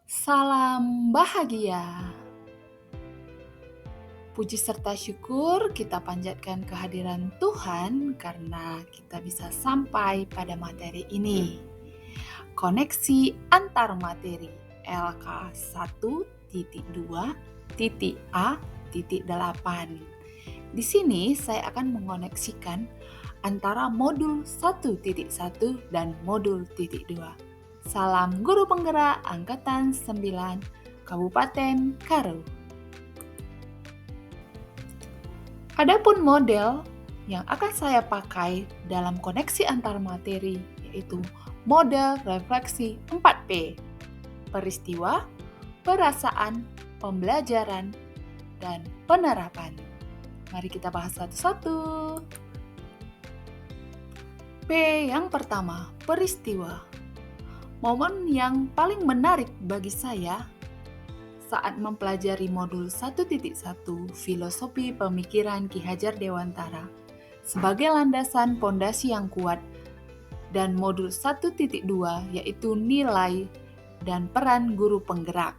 Salam bahagia. Puji serta syukur kita panjatkan kehadiran Tuhan karena kita bisa sampai pada materi ini. Koneksi antar materi LK 1.2.A.8. Di sini saya akan mengoneksikan antara modul 1.1 dan modul 2. Salam Guru Penggerak Angkatan 9 Kabupaten Karo. Adapun model yang akan saya pakai dalam koneksi antar materi yaitu model refleksi 4P. Peristiwa, perasaan, pembelajaran, dan penerapan. Mari kita bahas satu-satu. P yang pertama, peristiwa. Momen yang paling menarik bagi saya saat mempelajari modul 1.1 Filosofi Pemikiran Ki Hajar Dewantara sebagai landasan pondasi yang kuat dan modul 1.2 yaitu nilai dan peran guru penggerak.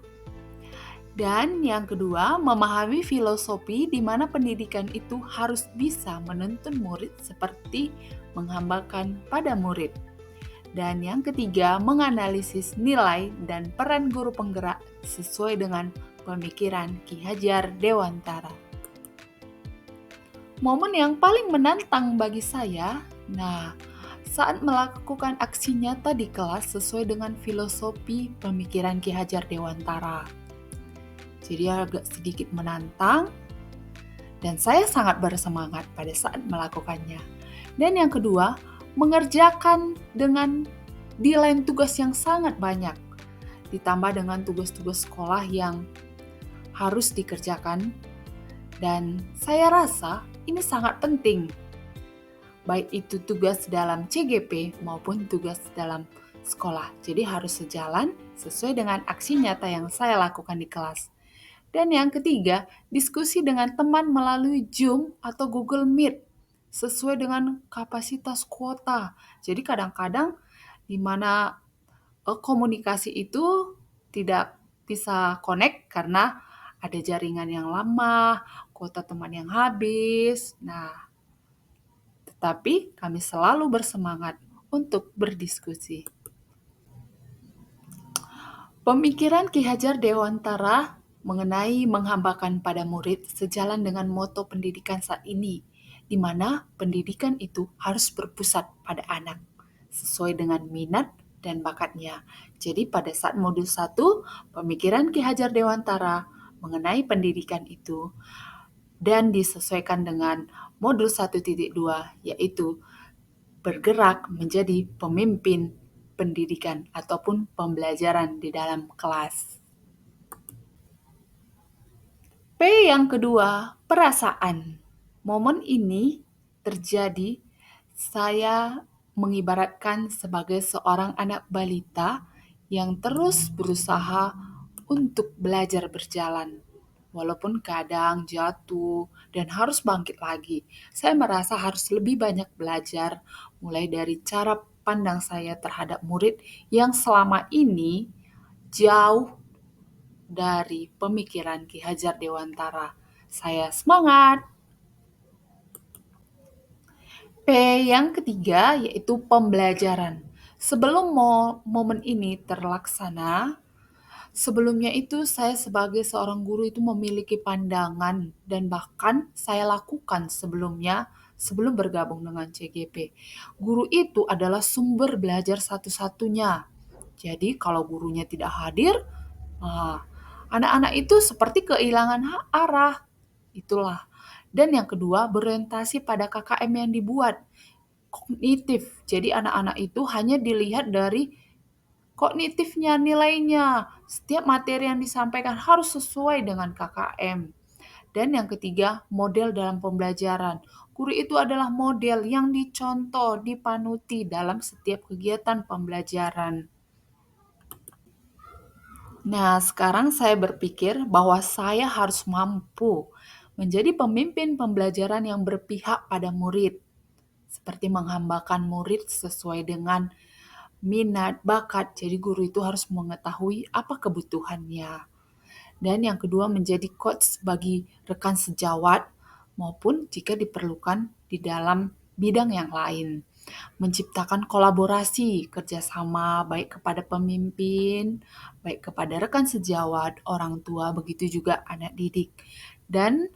Dan yang kedua, memahami filosofi di mana pendidikan itu harus bisa menuntun murid seperti menghambakan pada murid. Dan yang ketiga, menganalisis nilai dan peran guru penggerak sesuai dengan pemikiran Ki Hajar Dewantara. Momen yang paling menantang bagi saya, saat melakukan aksi nyata di kelas sesuai dengan filosofi pemikiran Ki Hajar Dewantara. Jadi agak sedikit menantang, dan saya sangat bersemangat pada saat melakukannya. Dan yang kedua, mengerjakan dengan deadline tugas yang sangat banyak, ditambah dengan tugas-tugas sekolah yang harus dikerjakan, dan saya rasa ini sangat penting, baik itu tugas dalam CGP maupun tugas dalam sekolah. Jadi harus sejalan sesuai dengan aksi nyata yang saya lakukan di kelas. Dan yang ketiga, diskusi dengan teman melalui Zoom atau Google Meet sesuai dengan kapasitas kuota. Jadi kadang-kadang di mana komunikasi itu tidak bisa connect karena ada jaringan yang lama, kuota teman yang habis. Tetapi kami selalu bersemangat untuk berdiskusi. Pemikiran Ki Hajar Dewantara mengenai menghambakan pada murid sejalan dengan moto pendidikan saat ini, di mana pendidikan itu harus berpusat pada anak, sesuai dengan minat dan bakatnya. Jadi pada saat modul 1, pemikiran Ki Hajar Dewantara mengenai pendidikan itu, dan disesuaikan dengan modul 1.2, yaitu bergerak menjadi pemimpin pendidikan ataupun pembelajaran di dalam kelas. P yang kedua, perasaan. Momen ini terjadi saya mengibaratkan sebagai seorang anak balita yang terus berusaha untuk belajar berjalan. Walaupun kadang jatuh dan harus bangkit lagi. Saya merasa harus lebih banyak belajar, mulai dari cara pandang saya terhadap murid yang selama ini jauh dari pemikiran Ki Hajar Dewantara. Saya semangat. P yang ketiga yaitu pembelajaran. Sebelum momen ini terlaksana, sebelumnya itu saya sebagai seorang guru itu memiliki pandangan dan bahkan saya lakukan sebelumnya sebelum bergabung dengan CGP. Guru itu adalah sumber belajar satu-satunya. Jadi kalau gurunya tidak hadir, anak-anak itu seperti kehilangan arah. Itulah. Dan yang kedua, berorientasi pada KKM yang dibuat. Kognitif. Jadi anak-anak itu hanya dilihat dari kognitifnya, nilainya. Setiap materi yang disampaikan harus sesuai dengan KKM. Dan yang ketiga, model dalam pembelajaran. Guru itu adalah model yang dicontoh, dipanuti dalam setiap kegiatan pembelajaran. Sekarang saya berpikir bahwa saya harus mampu menjadi pemimpin pembelajaran yang berpihak pada murid, seperti menghambakan murid sesuai dengan minat, bakat. Jadi guru itu harus mengetahui apa kebutuhannya. Dan yang kedua menjadi coach bagi rekan sejawat maupun jika diperlukan di dalam bidang yang lain. Menciptakan kolaborasi, kerjasama baik kepada pemimpin, baik kepada rekan sejawat, orang tua, begitu juga anak didik. Dan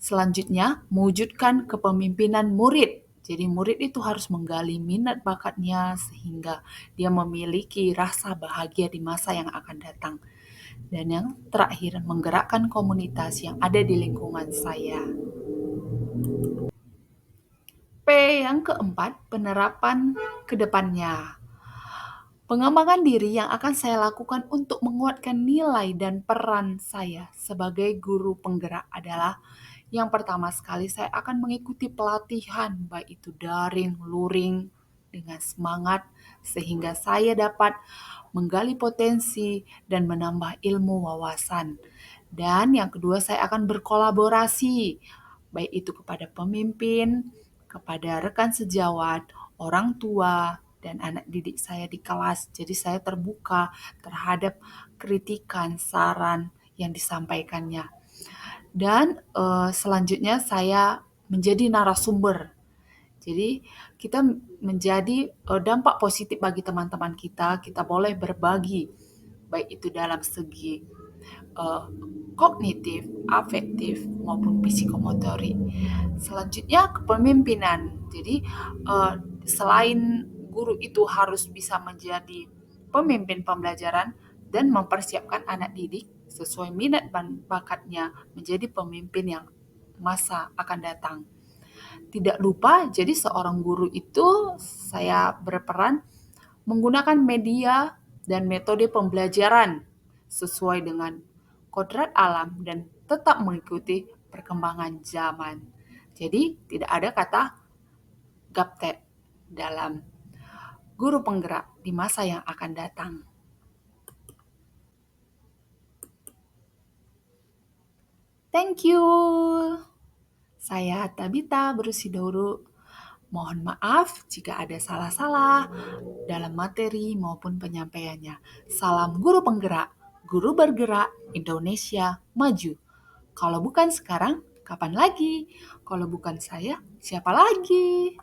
selanjutnya, mewujudkan kepemimpinan murid. Jadi murid itu harus menggali minat bakatnya sehingga dia memiliki rasa bahagia di masa yang akan datang. Dan yang terakhir, menggerakkan komunitas yang ada di lingkungan saya. P yang keempat, penerapan ke depannya. Pengembangan diri yang akan saya lakukan untuk menguatkan nilai dan peran saya sebagai guru penggerak adalah yang pertama sekali saya akan mengikuti pelatihan baik itu daring, luring dengan semangat sehingga saya dapat menggali potensi dan menambah ilmu wawasan. Dan yang kedua saya akan berkolaborasi baik itu kepada pemimpin, kepada rekan sejawat, orang tua, dan anak didik saya di kelas. Jadi saya terbuka terhadap kritikan, saran yang disampaikannya. Dan selanjutnya saya menjadi narasumber. Jadi kita menjadi dampak positif bagi teman-teman kita. Kita boleh berbagi, baik itu dalam segi uh, kognitif, afektif, maupun psikomotorik. Selanjutnya kepemimpinan. Jadi selain guru itu harus bisa menjadi pemimpin pembelajaran dan mempersiapkan anak didik sesuai minat dan bakatnya menjadi pemimpin yang masa akan datang. Tidak lupa, jadi seorang guru itu saya berperan menggunakan media dan metode pembelajaran sesuai dengan kodrat alam dan tetap mengikuti perkembangan zaman. Jadi tidak ada kata gaptek dalam guru penggerak di masa yang akan datang. Thank you. Saya Tabita Brusidoro. Mohon maaf jika ada salah-salah dalam materi maupun penyampaiannya. Salam guru penggerak, guru bergerak, Indonesia maju. Kalau bukan sekarang, kapan lagi? Kalau bukan saya, siapa lagi?